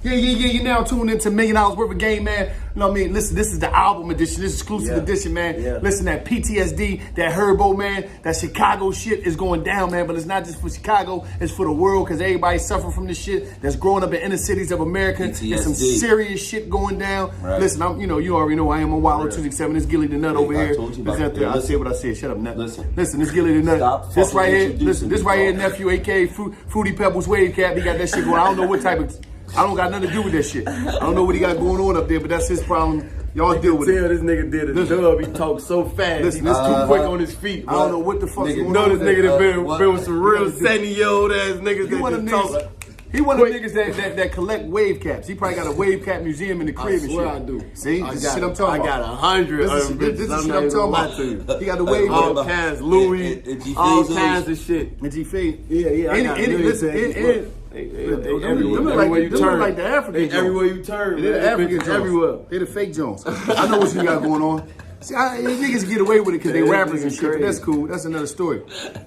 Yeah. You're now tuned into $1 Million Worth of Game, man. You know what I mean? Listen, this is the album edition. This is exclusive edition, man. Yeah. Listen, that PTSD, that Herbo, man, that Chicago shit is going down, man. But it's not just for Chicago, it's for the world, because everybody's suffering from this shit that's growing up in inner cities of America. PTSD. There's some serious shit going down. Right. Listen, you already know I am on Wild 267. This Gilly the Nut over here. I said what I said. Shut up, Nut. Listen, this Gilly the Nut. This right here, listen, this right here, nephew, aka Fruity Pebbles Wave Cap. He got that shit going. I don't know what type of. I don't got nothing to do with that shit. I don't know what he got going on up there, but that's his problem. Y'all deal with it. This nigga did a dub. He talked so fast. Listen, this too quick on his feet. I don't know what the fuck's going on. Know this nigga that been with some real 70-year-old ass niggas that just talk. He one of the niggas that collect wave caps. He probably got a wave cap museum in the crib and shit. I do. See, this is shit I'm talking about. I got 100 of them. This is shit I'm talking about. He got the wave all kinds, Louis, all kinds of shit. And G-Fade. Yeah. Listen, everywhere you turn. Like the African Jones. Everywhere you turn. They're the African Jones. Everywhere. They're the fake Jones. I know what you got going on. See, niggas get away with it because they rappers and shit. But that's cool. That's another story.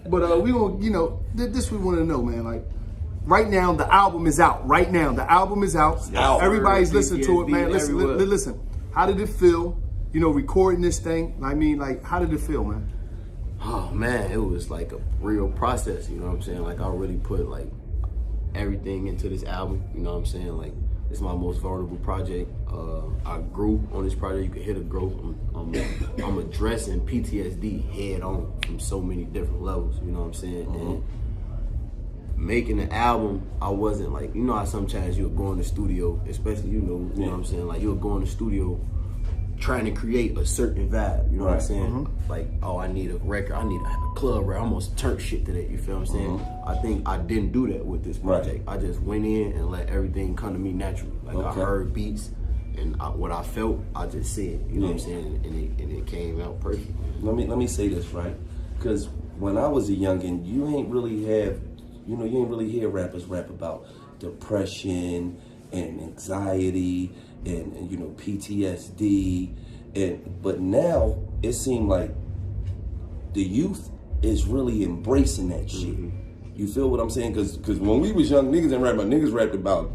But we gonna, this we want to know, man. Like, right now the album is out. Right now the album is out. Everybody's listening to it, man. Listen. How did it feel? Recording this thing. I mean, like, how did it feel, man? Oh man, it was like a real process. You know what I'm saying? Like, I really put like everything into this album, you know what I'm saying? Like, it's my most vulnerable project. I grew on this project. You can hear the growth. I'm addressing PTSD head on from so many different levels, you know what I'm saying? And making the album, I wasn't like, how sometimes you'll go in the studio, especially, you know what I'm saying? Like, you'll go in the studio trying to create a certain vibe, you know what I'm saying? Like, oh, I need a record, I need a club where I almost turn shit to that, you feel what I'm saying? I think I didn't do that with this project. I just went in and let everything come to me naturally. Like, I heard beats, and what I felt, I just said, you know what I'm saying? And it came out perfect. Let me say this, right? Because when I was a youngin', you ain't really hear rappers rap about depression and anxiety and PTSD, but now it seemed like the youth is really embracing that shit. You feel what I'm saying? Because when we was young, niggas rapped about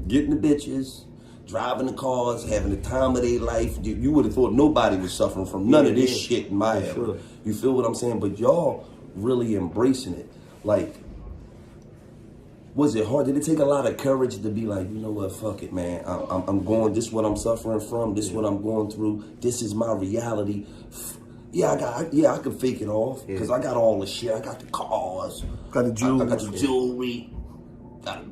getting the bitches, driving the cars, having the time of their life. You would have thought nobody was suffering from none of this shit in my head. You feel what I'm saying? But y'all really embracing it. Like, was it hard? Did it take a lot of courage to be like, you know what, fuck it, man. I'm going, this is what I'm suffering from, this is what I'm going through, this is my reality. I can fake it off, because I got all the shit. I got the cars, got the jewelry, I got the jewelry, got a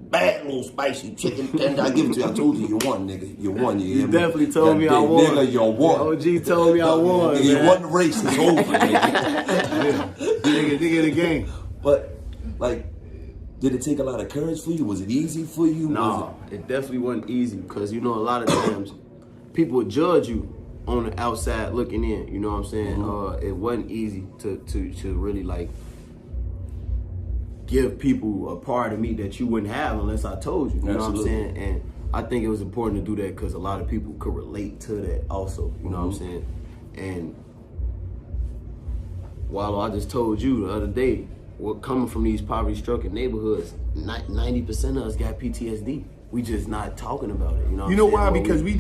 bad little spicy chicken tender. I give it to you. I told you, you won, nigga. You won. You definitely told me I won. Nigga, you won. OG told me I won. Nigga, you won the race. It's over, nigga. Nigga, the game. But, like, did it take a lot of courage for you? Was it easy for you? No, it definitely wasn't easy, because, a lot of times people would judge you on the outside looking in, you know what I'm saying? It wasn't easy to really, like, give people a part of me that you wouldn't have unless I told you, you know what I'm saying? And I think it was important to do that because a lot of people could relate to that also, you know what I'm saying? And while I just told you the other day, what coming from these poverty-stricken neighborhoods, 90% of us got PTSD. We just not talking about it. You know why? Because we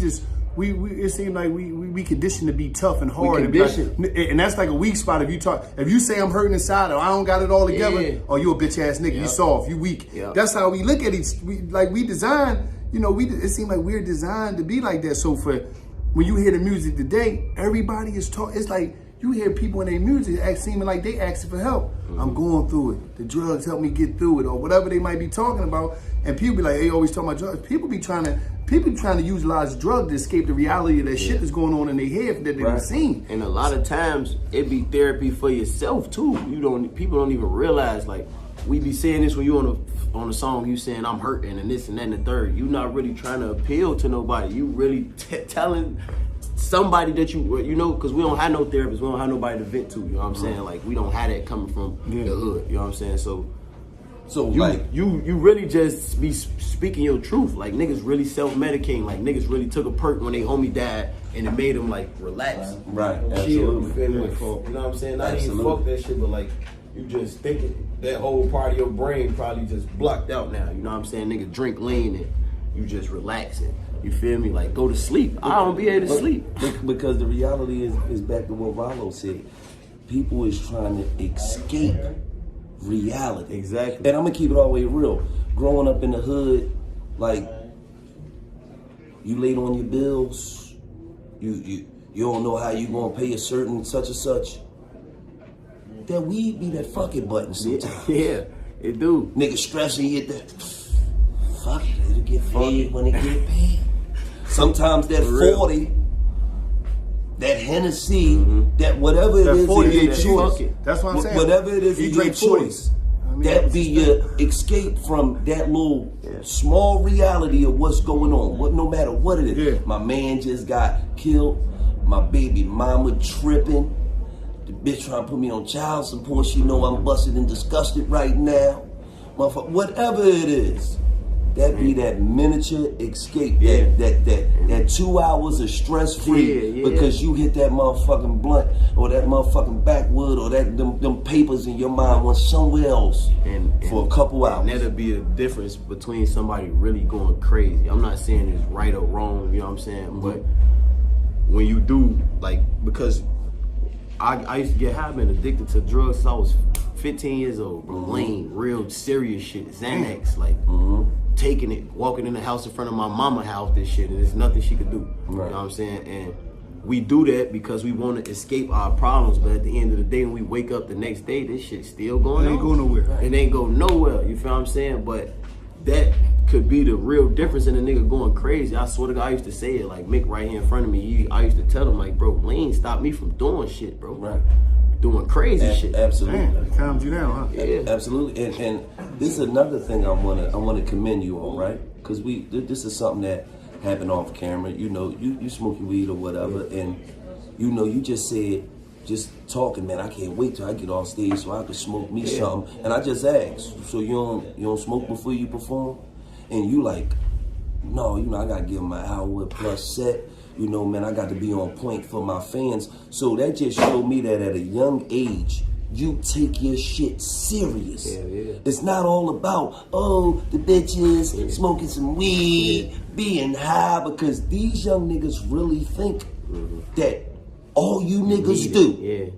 it seemed like we conditioned to be tough and hard. And that's like a weak spot. If you say I'm hurting inside or I don't got it all together, or you a bitch ass nigga, you soft, you weak. That's how we look at it. We design. It seemed like we're designed to be like that. So when you hear the music today, everybody is talking. It's like, you hear people in their music seeming like they asking for help. I'm going through it. The drugs help me get through it, or whatever they might be talking about. And people be like, they always talking about drugs. People trying to utilize drugs to escape the reality of that shit that's going on in their head that they've seen. And a lot of times it be therapy for yourself too. People don't even realize, like, we be saying this when you on a song, you saying I'm hurting and this and that and the third. You not really trying to appeal to nobody. You really telling somebody that because we don't have no therapist, we don't have nobody to vent to, you know what I'm saying? Like, we don't have that coming from the hood, you know what I'm saying? So you really just be speaking your truth. Like, niggas really self-medicating. Like, niggas really took a perk when they homie died and it made them, like, relax. Right, chill, you feel me? You know what I'm saying? Not even fuck that shit, but like, you just thinking that whole part of your brain probably just blocked out now, you know what I'm saying? Niggas drink lean and you just relaxing. You feel me? Like, go to sleep. I don't be able to sleep. Because the reality is back to what Rollo said. People is trying to escape reality. Exactly. And I'm gonna keep it all the way real. Growing up in the hood, like, you late on your bills, you don't know how you gonna pay a certain such and such. That weed be that fucking button sometimes. Yeah, it do. Nigga stressing you that fuck it, it'll get paid when it get paid. Sometimes that 40, that Hennessy, that whatever it That is 40 in your that choice. That's what I'm saying. Whatever it is in your choice. That be your escape from that little small reality of what's going on. What, no matter what it is. Yeah. My man just got killed. My baby mama tripping. The bitch trying to put me on child support. She know I'm busted and disgusted right now. Motherfucker, whatever it is. That be that miniature escape. That 2 hours of stress free because you hit that motherfucking blunt or that motherfucking backwood or that them papers in your mind went somewhere else for a couple hours. And that'll be the difference between somebody really going crazy. I'm not saying it's right or wrong, you know what I'm saying? But when you do, like, because I used to get high, been addicted to drugs since I was 15 years old, bro. Lean, real serious shit. Xanax, like, taking it, walking in the house in front of my mama house, this shit, and there's nothing she could do. Right. You know what I'm saying? And we do that because we want to escape our problems, but at the end of the day, when we wake up the next day, this shit's still going on. It ain't go nowhere. It ain't go nowhere, you feel what I'm saying? But that could be the real difference in a nigga going crazy. I swear to God, I used to say it, like Mick right here in front of me, I used to tell him, like, bro, lean stopped me from doing shit, bro. Right. Doing crazy shit. Absolutely. Man, it calms you down, huh? Yeah. Absolutely. And this is another thing I wanna commend you on, right? Because this is something that happened off camera. You know, you smoking weed or whatever, and you know, you just said, just talking, man, I can't wait till I get off stage so I can smoke me something. And I just asked, so you don't smoke before you perform? And you like, no, you know, I gotta give my hour plus set. You know, man, I got to be on point for my fans. So that just showed me that at a young age, you take your shit serious. It's not all about, oh, the bitches, smoking some weed, being high, because these young niggas really think that all you niggas do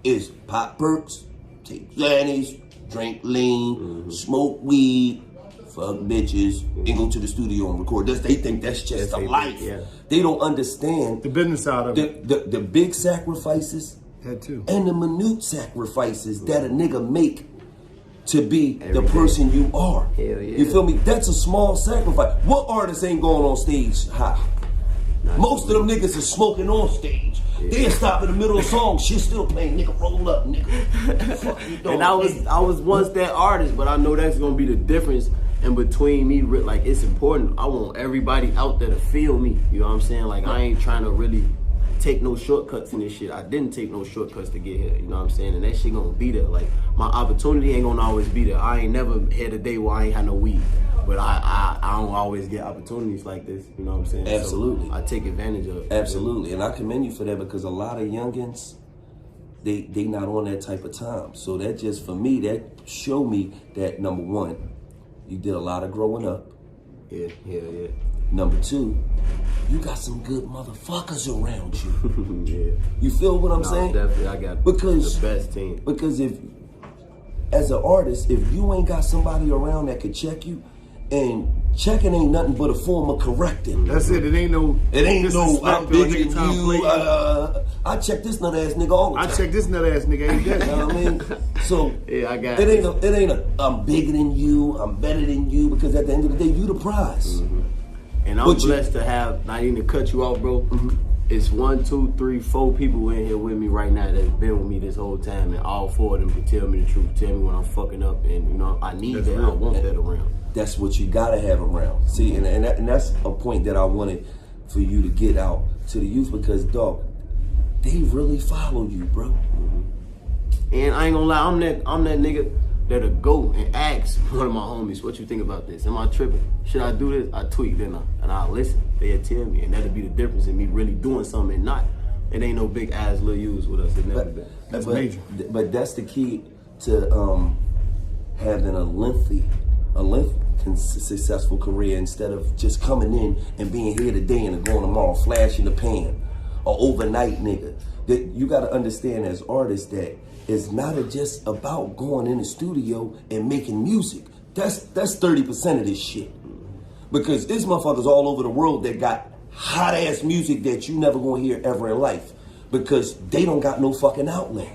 is pop perks, take Xannies, drink lean, smoke weed, fuck bitches, and go to the studio and record. They think that's just a life. They don't understand the business side of it. The big sacrifices That too. and the minute sacrifices that a nigga make to be the person you are. You feel me? That's a small sacrifice. What artist ain't going on stage high? Most of them niggas is smoking on stage. They'll stop in the middle of a song, shit still playing, nigga, roll up, nigga. Fuck you doing, and I was once that artist, but I know that's gonna be the difference in between me. Like, it's important. I want everybody out there to feel me. You know what I'm saying? Like, I ain't trying to really take no shortcuts in this shit. I didn't take no shortcuts to get here. You know what I'm saying? And that shit gonna be there. Like, my opportunity ain't gonna always be there. I ain't never had a day where I ain't had no weed. But I don't always get opportunities like this. You know what I'm saying? Absolutely. So I take advantage of it. Absolutely. And I commend you for that, because a lot of youngins, they not on that type of time. So that just, for me, that showed me that, number one, you did a lot of growing up. Yeah. Number two, you got some good motherfuckers around you. You feel what I'm saying? Definitely, I got the best team. Because if, as an artist, if you ain't got somebody around that could check you, and checking ain't nothing but a form of correcting. That's it. It ain't no I'm bigger than you. I check this nut ass nigga all the time. I check this nut ass nigga. Ain't that? You know what I mean? So yeah, I got it ain't a I'm bigger than you, I'm better than you, because at the end of the day, you the prize. And I'm blessed to have, not even to cut you off, bro. It's 1, 2, 3, 4 people in here with me right now that's been with me this whole time, and all 4 of them can tell me the truth, tell me when I'm fucking up, and you know, I need that. I want that around. That's what you gotta have around. See, and that's a point that I wanted for you to get out to the youth, because, dog, they really follow you, bro. And I ain't gonna lie, I'm that nigga that'll go and ask one of my homies, what you think about this? Am I tripping? Should I do this? I tweak, then I'll listen. They'll tell me, and that'll be the difference in me really doing something and not. It ain't no big ass little use with us. It never been. That's major. But that's the key to having a lengthy successful career instead of just coming in and being here today and going tomorrow, flash in the pan, or overnight nigga. That you got to understand as artists that it's not just about going in the studio and making music. That's 30% of this shit. Because there's motherfuckers all over the world that got hot ass music that you never gonna hear ever in life. Because they don't got no fucking outlet.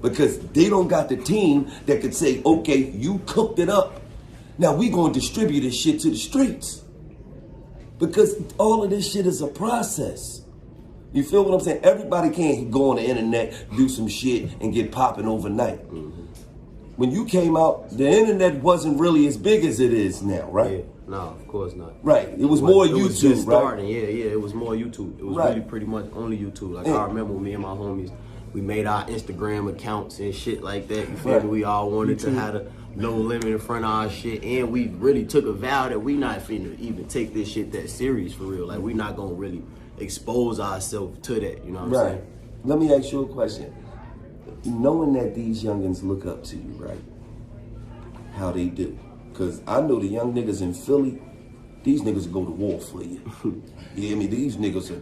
Because they don't got the team that could say, okay, you cooked it up. Now we gonna distribute this shit to the streets. Because all of this shit is a process. You feel what I'm saying? Everybody can't go on the internet, do some shit, and get popping overnight. When you came out, the internet wasn't really as big as it is now, right? Yeah. No, of course not. Right. It was more YouTube, was just starting. right? Yeah, it was more YouTube. It was really pretty much only YouTube. Like, I remember me and my homies, we made our Instagram accounts and shit like that. You feel me? We all wanted to have a no limit in front of our shit. And we really took a vow that we not finna even take this shit that serious for real. Like, we not gonna really expose ourselves to that. You know what I'm saying? Let me ask you a question. Knowing that these youngins look up to you, right? How they do? Because I know the young niggas in Philly, these niggas go to war for you. You hear me? These niggas are,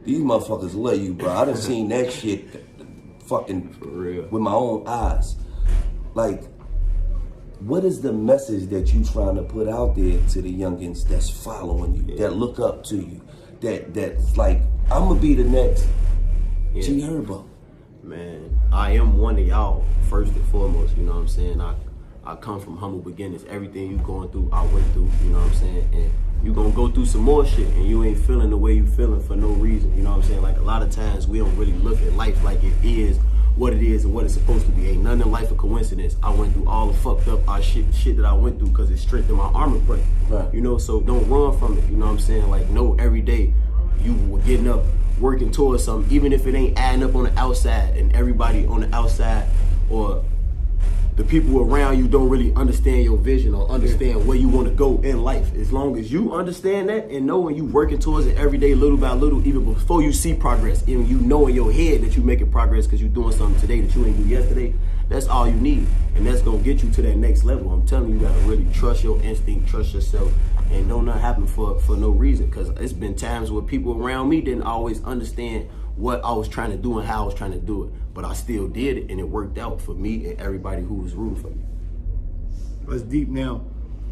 these motherfuckers love you, bro. I done seen that shit fucking for real with my own eyes. Like, what is the message that you trying to put out there to the youngins that's following you, that look up to you, that's like, I'm gonna be the next G Herbo? Man, I am one of y'all, first and foremost, you know what I'm saying? I come from humble beginnings. Everything you going through, I went through, you know what I'm saying? And you gonna go through some more shit and you ain't feeling the way you feeling for no reason, you know what I'm saying? Like, a lot of times we don't really look at life like it is what it is and what it's supposed to be. Ain't nothing in life a coincidence. I went through all the fucked up shit that I went through because it strengthened my armor plate. Right. You know, so don't run from it, you know what I'm saying? Like, know every day you were getting up, working towards something, even if it ain't adding up on the outside and everybody on the outside or the people around you don't really understand your vision or understand where you want to go in life. As long as you understand that and know when you working towards it every day, little by little, even before you see progress, even you know in your head that you making progress because you're doing something today that you ain't do yesterday, that's all you need. And that's going to get you to that next level. I'm telling you, you got to really trust your instinct, trust yourself, and don't not happen for no reason. Because it's been times where people around me didn't always understand what I was trying to do and how I was trying to do it. But I still did it, and it worked out for me and everybody who was rooting for me. That's deep. Now,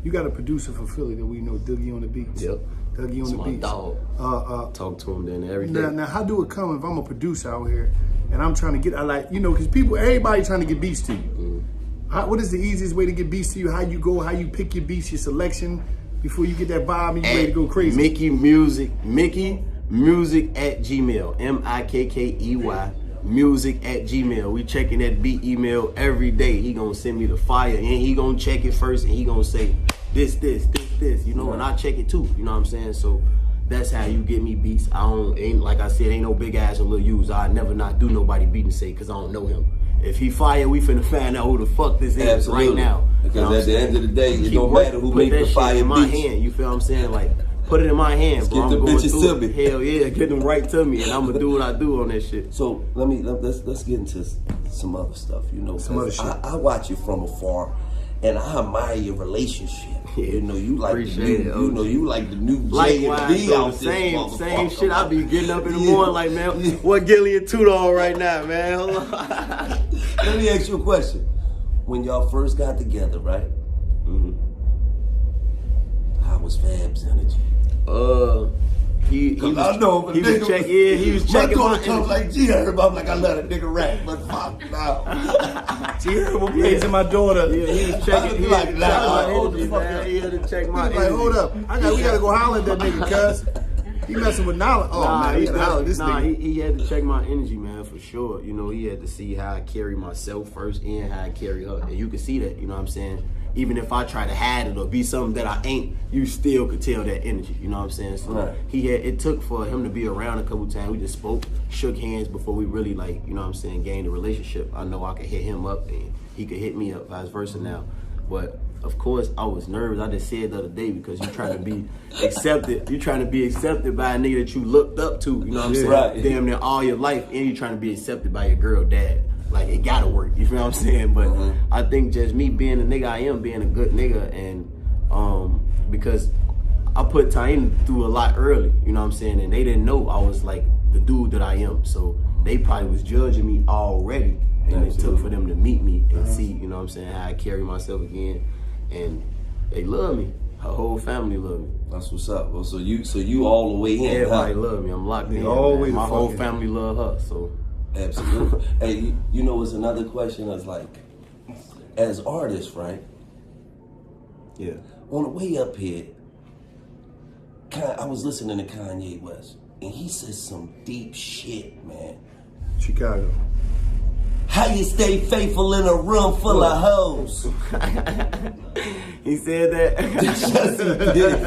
you got a producer for Philly that we know, Dougie on the beats. Yep. Dougie on the beats. My dog. Talk to him then every day. Now, how do it come if I'm a producer out here and I'm trying to get, because everybody trying to get beats to you. What is the easiest way to get beats to you? How you go, how you pick your beats, your selection, before you get that vibe and you ready to go crazy? Mickey Music at Gmail, MIKKEY. music at Gmail. We checking that beat email every day. He gonna send me the fire and he gonna check it first and he gonna say this, you know, and I check it too, you know what I'm saying? So that's how you get me beats. Ain't like I said, ain't no big ass or little use. I never not do nobody beat and say, cause I don't know him. If he fire, we finna find out who the fuck this is right now. Because you know at the end of the day, it don't matter who make the fire in my hand. You feel what I'm saying? Like, put it in my hand, bro. Get the bitches to me. Hell yeah, get them right to me, and I'm gonna do what I do on that shit. So let's get into some other stuff. You know, some other shit. I watch you from afar, and I admire your relationship. Yeah. You know, you like the new, you know, you like the new J and B out there. Same shit. I be getting up in the morning like, man, what Gilly and Toot on right now, man? Hold on. Let me ask you a question. When y'all first got together, right? Mm-hmm. How was Fab's energy? He was checking my comes like G Herbo. I'm like, I let a nigga rap, but fuck no. G Herbo plays in my daughter. Yeah, he was checking. He had to check my energy. Like, hold up, we gotta go holler at that nigga, cuz he messing with knowledge. He had to check my energy, man, for sure. You know, he had to see how I carry myself first and how I carry her, and you can see that. You know what I'm saying? Even if I try to hide it or be something that I ain't, you still could tell that energy. You know what I'm saying? So right. It took for him to be around a couple times. We just spoke, shook hands before we really, like, you know what I'm saying, gained a relationship. I know I could hit him up and he could hit me up, vice versa now. But of course, I was nervous. I just said the other day because you're trying to be accepted. You're trying to be accepted by a nigga that you looked up to. You know what I'm saying? Right. Damn near all your life, and you're trying to be accepted by your girl dad. Like, it gotta work, you feel what I'm saying? But I think just me being the nigga I am, being a good nigga, and because I put Taina through a lot early, you know what I'm saying? And they didn't know I was like the dude that I am. So they probably was judging me already. And it took for them to meet me and see, you know what I'm saying, how I carry myself again. And they love me. Her whole family love me. That's what's up. Well, so you all the way in. Everybody love me. I'm locked in. Man. My whole family love her. So absolutely. Hey, you know, it's another question that's like, as artists, right? Yeah. On the way up here, I was listening to Kanye West, and he said some deep shit, man. Chicago. How you stay faithful in a room full of hoes? He said that. Yes, he did.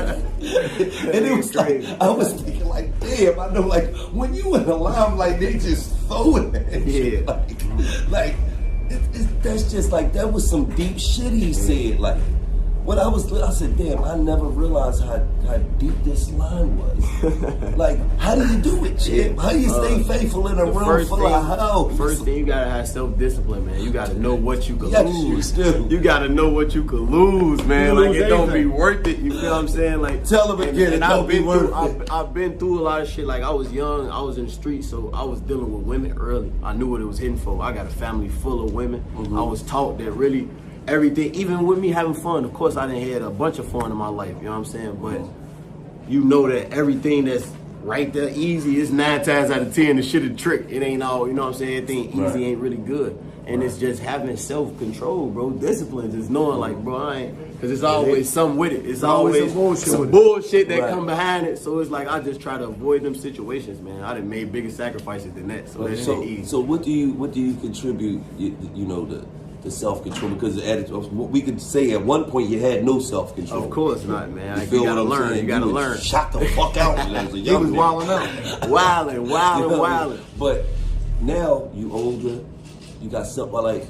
And it was like, I was thinking like, damn, I know, like, when you in a limelight, they just throwing that shit. Like that's just like, that was some deep shit he said. Like, when I said, damn, I never realized how deep this line was. Like, how do you do it, Chip? How do you stay faithful in a room full of hoes? First thing, you gotta have self-discipline, man. You gotta know what you could lose. You do. You gotta know what you could lose, man. Like, it don't be worth it. You feel what I'm saying? Like, tell them again, I've been through a lot of shit. Like, I was young, I was in the streets, so I was dealing with women early. I knew what it was hitting for. I got a family full of women. I was taught that really everything, even with me having fun, of course I didn't had a bunch of fun in my life, you know what I'm saying? But you know that everything that's right there easy is 9 times out of 10 the shit a trick. It ain't all, you know what I'm saying? Everything easy ain't really good. And it's just having self-control, bro. Discipline, just knowing like, bro, I ain't, because it's always something with it. It's always some bullshit that come behind it. So it's like, I just try to avoid them situations, man. I done made bigger sacrifices than that, so that shit easy. So what do you contribute, you know, the self-control? Because we could say at one point you had no self-control. Of course not, man. You gotta learn. You gotta learn. Shut the fuck out. He was wilding out. Wilding. But now you older, you got something like,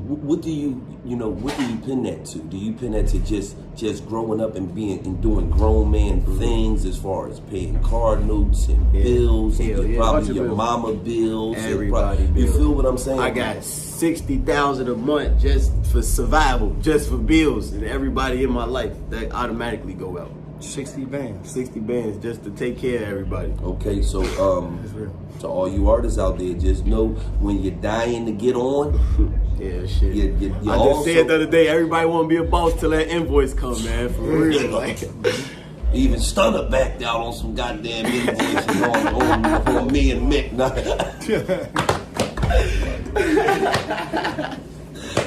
what do you pin that to? Do you pin that to just growing up and doing grown man things as far as paying car notes and bills, and probably your mama bills, everybody bills. You feel what I'm saying? I got $60,000 a month just for survival, just for bills, and everybody in my life that automatically go out. 60 bands just to take care of everybody. Okay, so to all you artists out there, just know when you're dying to get on. Yeah, shit. I just said the other day, everybody want to be a boss till that invoice come, man. For real, like. Even Stunner backed out on some goddamn invoices on me and Mick.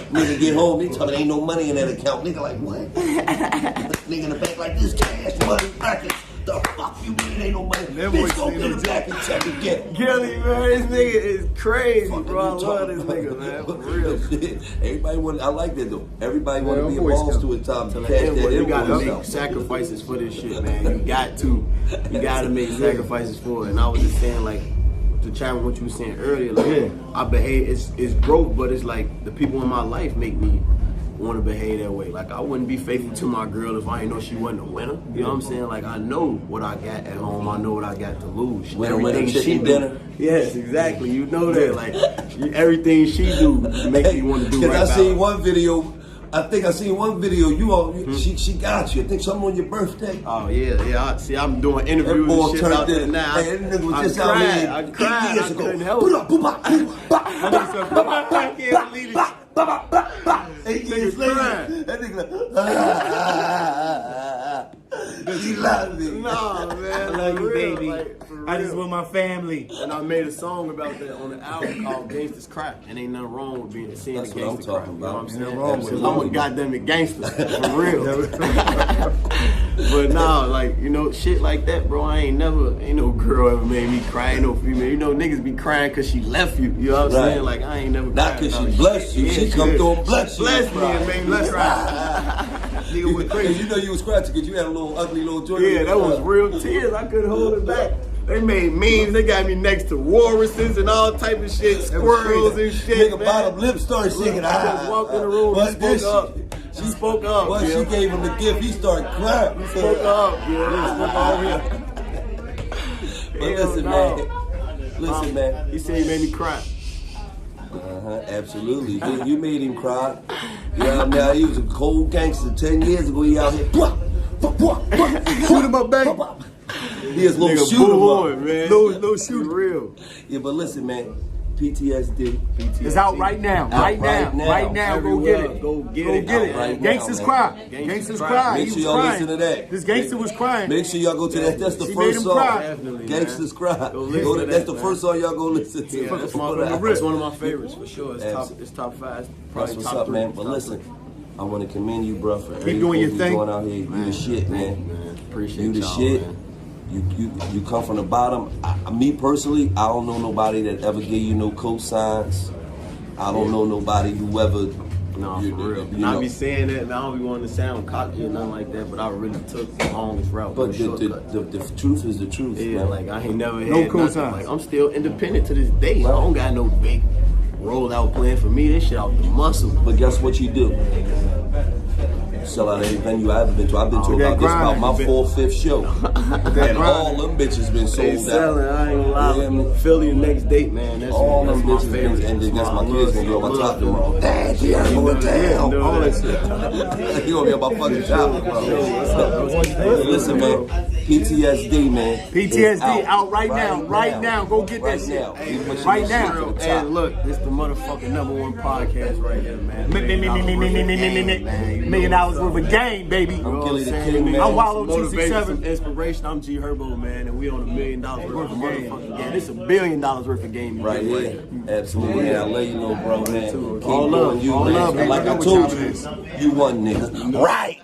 Nigga get home, they tell me ain't no money in that account. Nigga like, what? Nigga in the bank like, this cash money bracket. The fuck you mean ain't no money? Bitch, go get it back and check again. Gilly, man, this nigga is crazy, bro. I love this nigga, man. For real. Everybody want, I like that though. Everybody want to be a boss to a time to cash that invoice. You gotta make sacrifices for this shit, man. You got to. You gotta make sacrifices for it. And I was just saying, like, to chime with what you were saying earlier, like, I behave, it's growth, but it's like the people in my life make me want to behave that way. Like, I wouldn't be faithful to my girl if I didn't know she wasn't a winner. You know what I'm saying? Like, I know what I got at home. I know what I got to lose. Everything she do. Yes, exactly. You know that. Like, everything she do makes me want to do right. Because I seen one video. I think I seen one video. She got you. I think something on your birthday. Oh yeah. See, I'm doing interviews and shit out there now. Hey, that nigga was just out here. I cried. I couldn't help it. 8 years later, that nigga like, he loved me. Nah, man. I love you, baby. Like, I just want my family. And I made a song about that on the album called Gangsta's Cry. And ain't nothing wrong with seeing a gangster cry. You know what I'm saying? Because I'm a goddamn gangster. For real. But nah, like, you know, shit like that, bro. Ain't no girl ever made me cry. Ain't no female. You know, niggas be crying because she left you. You know what I'm saying? Like, I ain't never not because she blessed you. She come through and bless you. Blessed me and made me cry. Nigga went crazy. You know you was scratching because you had a little ugly little joint. Yeah, that was real tears. I couldn't hold it back. They made memes. They got me next to walruses and all type of shit, squirrels and shit. Nigga bottom lip started singing. I just walked in the room. She spoke up. Well, she gave him the gift. He started crying. He spoke up. Yeah, he spoke up. But listen, man. He said he made me cry. Absolutely. You made him cry. Yeah, now he was a cold gangster 10 years ago. He out here. Shoot him up, baby. He is little shoot him up, man. Little shoot real. Yeah, but listen, man. PTSD. It's out right now. Right now. Go get it. Go get it. Right Gangsters now, cry. Gangsters cry. Make sure y'all listen to that. This gangster was crying. Make sure y'all go to that. That's the She first made him song. cry. Definitely, Gangsters Cry. That's the first song y'all go listen to. Yeah, that's one of my favorites for sure. It's top 5. That's what's up, man. But listen, I want to commend you, bro, for everything doing your you're thing. doing out here. You the shit, man. Appreciate you the y'all, shit. Man. You come from the bottom. Me personally, I don't know nobody that ever gave you no cosigns. I don't know nobody who ever. No, for real. I be saying that, and I don't be wanting to sound cocky or nothing like that, but I really took the longest route. But the truth is the truth, yeah, man. like I ain't never had No nothing. cosigns. Like I'm still independent to this day. I don't got no big rollout plan for me. This shit out the muscle. But guess what you do? Sell out every venue I've ever been to. I've been to about this about my 4th, 5th show. And all them bitches been They sold selling, out. I ain't gonna lie. Yeah, man. Philly the next date, man. That's All that's them my bitches favorite. been, and then guess my kids gonna be on my top Love tomorrow. Dad, I'm going down. All that shit. You gonna be on my fucking top, bro. Listen, man. PTSD, man. PTSD out right now. Right now. Go get that shit. Right now. Hey, look, this the motherfucking #1 podcast right here, man. $1 million worth of game, baby. I'm Gilly the King, man. I'm Wallow Motivation, 267. some inspiration. I'm G Herbo, man, and we on $1 million worth of motherfucking game. It's $1 billion worth of game. Right here. Absolutely, man. I let you know, bro, man. Keep All love, doing you, all man. love, Like I man. told you, you won, nigga. Right.